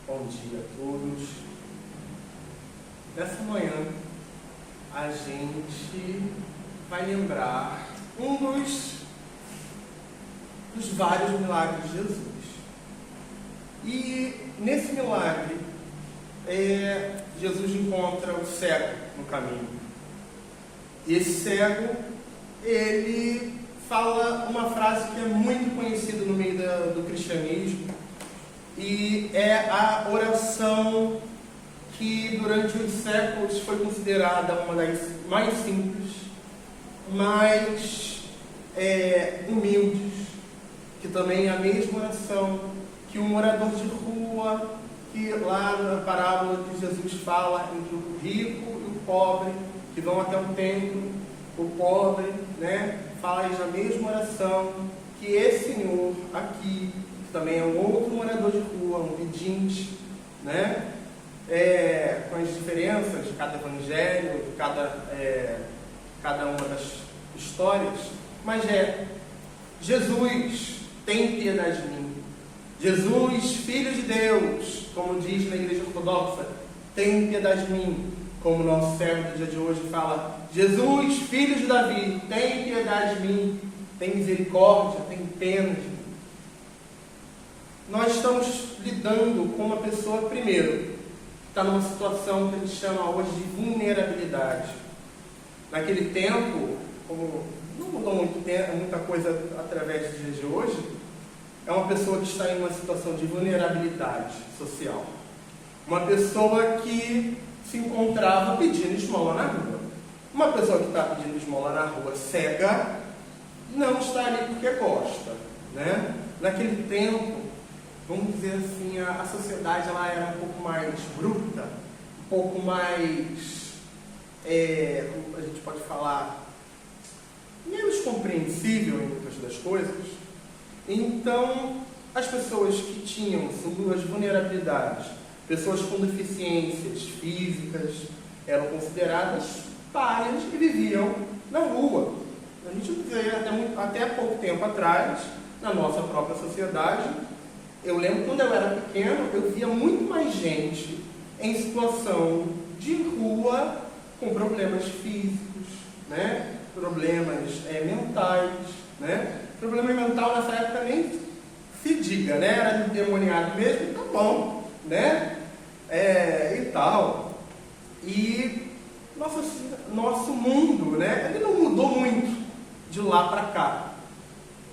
Bom dia a todos. Nessa manhã, a gente vai lembrar um dos vários milagres de Jesus. E nesse milagre, Jesus encontra o cego no caminho. E esse cego, ele fala uma frase que é muito conhecida no meio do cristianismo, e é a oração que durante os séculos foi considerada uma das mais simples, mais humildes, que também é a mesma oração que um morador de rua, que lá na parábola que Jesus fala entre o rico e o pobre, que vão até o templo, o pobre, faz a mesma oração que esse senhor aqui, que também é um outro morador de rua, um pedinte, com as diferenças de cada evangelho, de cada uma das histórias, mas Jesus, tem piedade de mim. Jesus, Filho de Deus, como diz na Igreja Ortodoxa, tem piedade de mim. Como o nosso servo do dia de hoje fala, Jesus, Filho de Davi, tem piedade de mim, tem misericórdia, tem pena de mim. Nós estamos lidando com uma pessoa, primeiro, que está numa situação que a gente chama hoje de vulnerabilidade. Naquele tempo, como não mudou muita coisa através dos dias de hoje, é uma pessoa que está em uma situação de vulnerabilidade social. Uma pessoa que se encontrava pedindo esmola na rua. Uma pessoa que está pedindo esmola na rua cega não está ali porque gosta. Naquele tempo, vamos dizer assim, a sociedade ela era um pouco mais bruta, um pouco mais, como a gente pode falar, menos compreensível em muitas das coisas. Então, as pessoas que tinham suas vulnerabilidades, pessoas com deficiências físicas, eram consideradas párias e viviam na rua. A gente vê até pouco tempo atrás, na nossa própria sociedade, eu lembro quando eu era pequeno, eu via muito mais gente em situação de rua com problemas físicos, problemas mentais. Problema mental nessa época nem se diga, era endemoniado mesmo, tá bom, e tal. E nosso mundo, ele não mudou muito de lá para cá.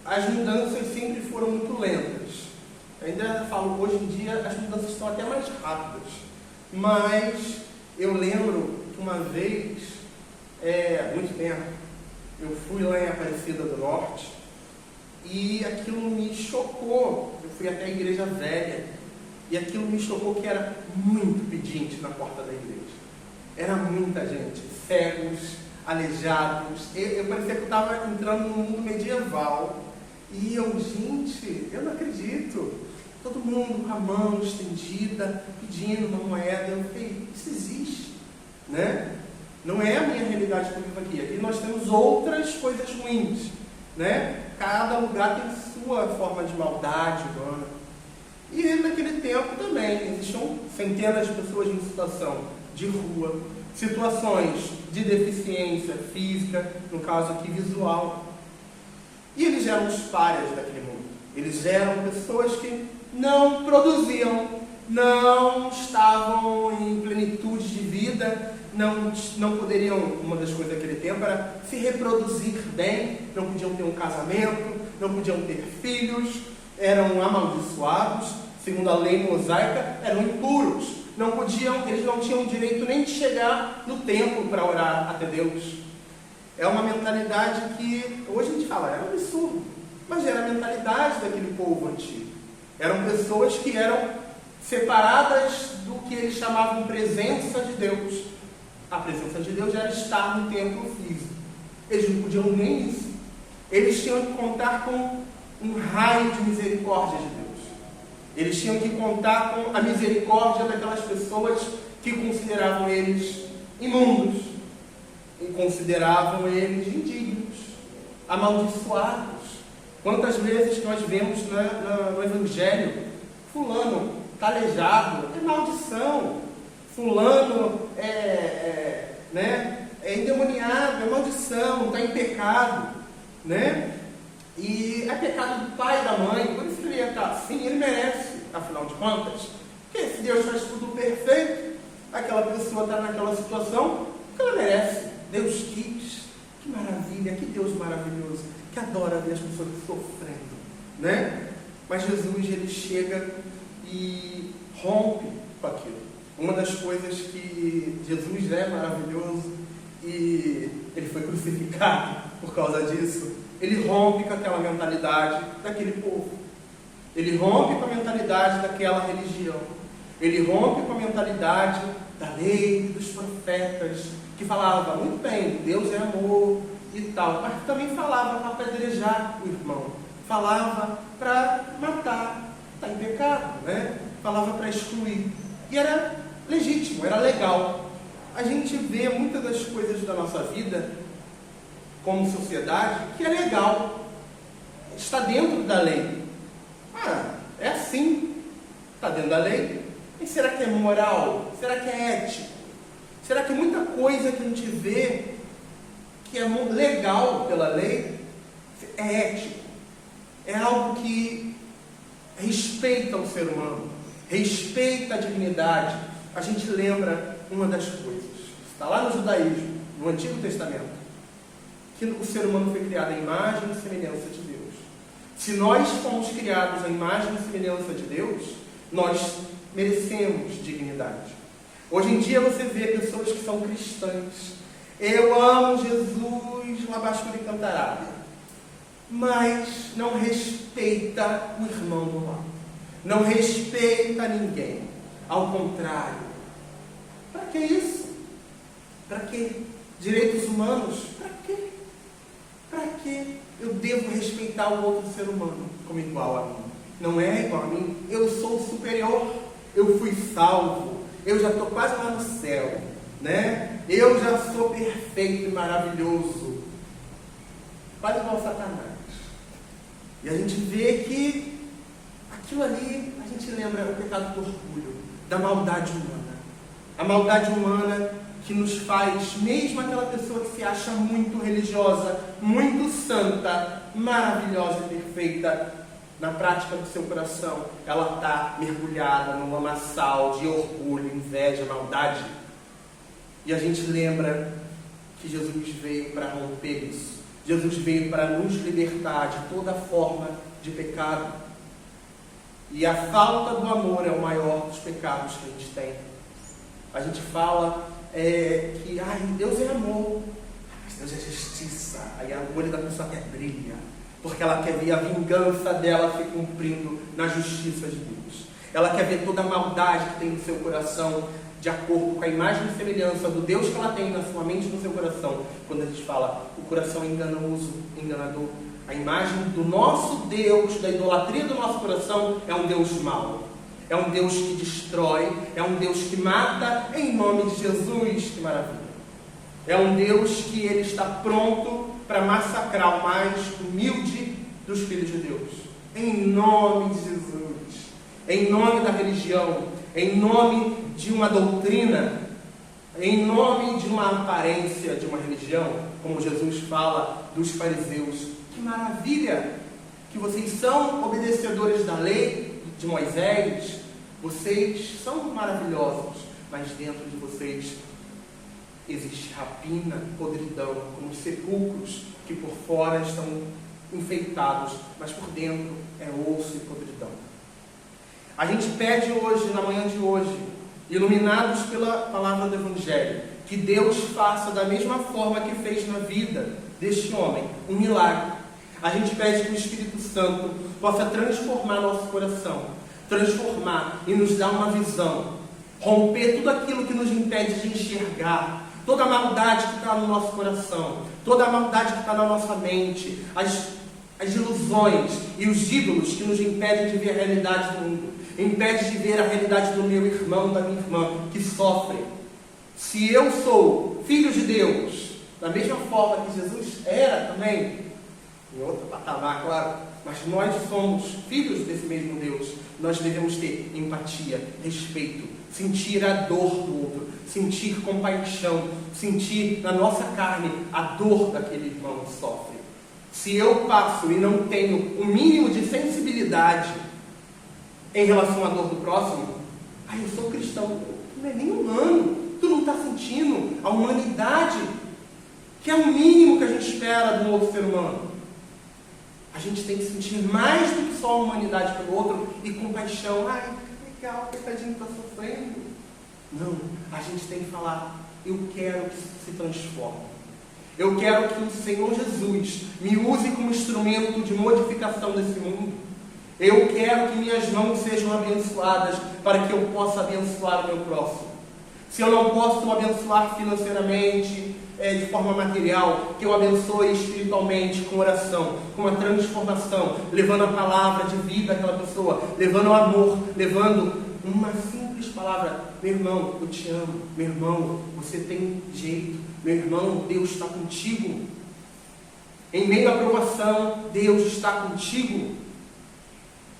As mudanças sempre foram muito lentas. Ainda falo, hoje em dia as mudanças estão até mais rápidas. Mas eu lembro que uma vez, há muito tempo, eu fui lá em Aparecida do Norte e aquilo me chocou. Eu fui até a Igreja Velha e aquilo me chocou que era muito pedinte na porta da igreja. Era muita gente, cegos, aleijados. Eu parecia que eu estava entrando num mundo medieval. E gente, eu não acredito. Todo mundo com a mão estendida, pedindo uma moeda. Eu falei, isso existe, Não é a minha realidade que eu vivo aqui. Aqui nós temos outras coisas ruins, Cada lugar tem sua forma de maldade humana. E naquele tempo também existiam centenas de pessoas em situação de rua, situações de deficiência física, no caso aqui visual. E eles eram os párias daquele mundo. Eles eram pessoas que não produziam, não estavam em plenitude de vida, não poderiam, uma das coisas daquele tempo era se reproduzir bem, não podiam ter um casamento, não podiam ter filhos, eram amaldiçoados, segundo a lei mosaica, eram impuros, eles não tinham direito nem de chegar no templo para orar até Deus. É uma mentalidade que, hoje a gente fala, era um absurdo, mas era a mentalidade daquele povo antigo. Eram pessoas que eram separadas do que eles chamavam de presença de Deus. A presença de Deus era estar no templo físico. Eles não podiam nem isso. Eles tinham que contar com um raio de misericórdia de Deus. Eles tinham que contar com a misericórdia daquelas pessoas que consideravam eles imundos e consideravam eles indignos, amaldiçoados. Quantas vezes nós vemos no Evangelho, fulano está aleijado, é maldição. Fulano é endemoniado, é maldição, está em pecado, né? E é pecado do pai e da mãe, por isso que ele ia estar assim, ele merece, afinal de contas. Porque se Deus faz tudo perfeito, aquela pessoa está naquela situação, que ela merece. Deus quis, que maravilha, que Deus maravilhoso, que adora ver as pessoas sofrendo, né? Mas Jesus, ele chega e rompe com aquilo. Uma das coisas que Jesus é maravilhoso e ele foi crucificado por causa disso, ele rompe com aquela mentalidade daquele povo. Ele rompe com a mentalidade daquela religião. Ele rompe com a mentalidade da lei, dos profetas, que falava muito bem, Deus é amor e tal, mas também falava para apedrejar o irmão, falava para matar, está em pecado, né? Falava para excluir. E era legítimo, era legal. A gente vê muitas das coisas da nossa vida, como sociedade, que é legal, está dentro da lei. É assim, está dentro da lei. E será que é moral? Será que é ético? Será que muita coisa que a gente vê que é legal pela lei é ético? É algo que respeita o ser humano, respeita a dignidade. A gente lembra uma das coisas, está lá no judaísmo, no Antigo Testamento, que o ser humano foi criado à imagem e semelhança de Deus. Se nós fomos criados à imagem e semelhança de Deus, nós merecemos dignidade. Hoje em dia você vê pessoas que são cristãs. Eu amo Jesus, Labascura e Cantarada, mas não respeita o irmão do lado. Não respeita ninguém. Ao contrário. Para que isso? Para que? Direitos humanos? Para quê? Para que eu devo respeitar o outro ser humano como igual a mim? Não é igual a mim. Eu sou superior. Eu fui salvo. Eu já estou quase lá no céu, né? Eu já sou perfeito e maravilhoso. Quase igual a Satanás. E a gente vê que aquilo ali, a gente lembra o pecado do orgulho, da maldade humana. A maldade humana que nos faz, mesmo aquela pessoa que se acha muito religiosa, muito santa, maravilhosa e perfeita, na prática do seu coração, ela está mergulhada num lamaçal de orgulho, inveja, maldade. E a gente lembra que Jesus veio para romper isso. Jesus veio para nos libertar de toda forma de pecado. E a falta do amor é o maior dos pecados que a gente tem. A gente fala que Deus é amor, mas Deus é justiça. Aí o olho da pessoa até brilha, porque ela quer ver a vingança dela se cumprindo na justiça de Deus. Ela quer ver toda a maldade que tem no seu coração, de acordo com a imagem e semelhança do Deus que ela tem na sua mente e no seu coração. Quando a gente fala, o coração é enganoso, enganador. A imagem do nosso Deus, da idolatria do nosso coração, é um Deus mau. É um Deus que destrói, é um Deus que mata em nome de Jesus. Que maravilha! É um Deus que ele está pronto para massacrar o mais humilde dos filhos de Deus. Em nome de Jesus. Em nome da religião. Em nome de uma doutrina. Em nome de uma aparência de uma religião. Como Jesus fala dos fariseus. Que maravilha! Que vocês são obedecedores da lei de Moisés. Vocês são maravilhosos. Mas dentro de vocês existe rapina, podridão, como sepulcros que por fora estão enfeitados, mas por dentro é osso e podridão. A gente pede hoje, na manhã de hoje, iluminados pela palavra do Evangelho, que Deus faça da mesma forma que fez na vida deste homem, um milagre. A gente pede que o Espírito Santo possa transformar nosso coração, transformar e nos dar uma visão, romper tudo aquilo que nos impede de enxergar, toda a maldade que está no nosso coração, toda a maldade que está na nossa mente, as ilusões e os ídolos que nos impedem de ver a realidade do mundo, impede de ver a realidade do meu irmão, da minha irmã, que sofrem. Se eu sou filho de Deus, da mesma forma que Jesus era também, em outro patamar, claro, mas nós somos filhos desse mesmo Deus, nós devemos ter empatia, respeito, sentir a dor do outro, sentir compaixão, sentir na nossa carne a dor daquele irmão que sofre. Se eu passo e não tenho o mínimo de sensibilidade em relação à dor do próximo, eu sou cristão, tu não é nem humano, tu não está sentindo a humanidade, que é o mínimo que a gente espera de um outro ser humano. A gente tem que sentir mais do que só a humanidade pelo outro e compaixão. Que legal, coitadinho está sofrendo. Não, a gente tem que falar, eu quero que isso se transforme. Eu quero que o Senhor Jesus me use como instrumento de modificação desse mundo. Eu quero que minhas mãos sejam abençoadas para que eu possa abençoar o meu próximo. Se eu não posso abençoar financeiramente, de forma material, que eu abençoe espiritualmente, com oração, com uma transformação, levando a palavra de vida àquela pessoa, levando o amor, levando uma simples palavra. Meu irmão, eu te amo. Meu irmão, você tem jeito. Meu irmão, Deus está contigo. Em meio à provação, Deus está contigo.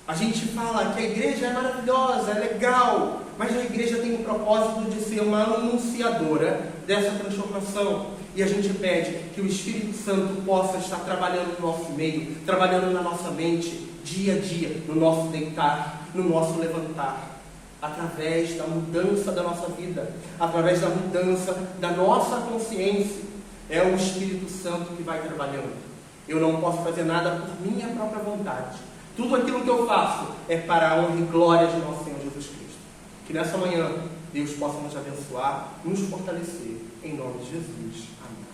A gente fala que a igreja é maravilhosa, é legal, mas a igreja tem o propósito de ser uma anunciadora dessa transformação. E a gente pede que o Espírito Santo possa estar trabalhando no nosso meio, trabalhando na nossa mente, dia a dia, no nosso deitar, no nosso levantar, através da mudança da nossa vida, através da mudança da nossa consciência. É o Espírito Santo que vai trabalhando. Eu não posso fazer nada por minha própria vontade. Tudo aquilo que eu faço é para a honra e glória de nosso Senhor Jesus Cristo. Que nessa manhã Deus possa nos abençoar, nos fortalecer. Em nome de Jesus. Amém.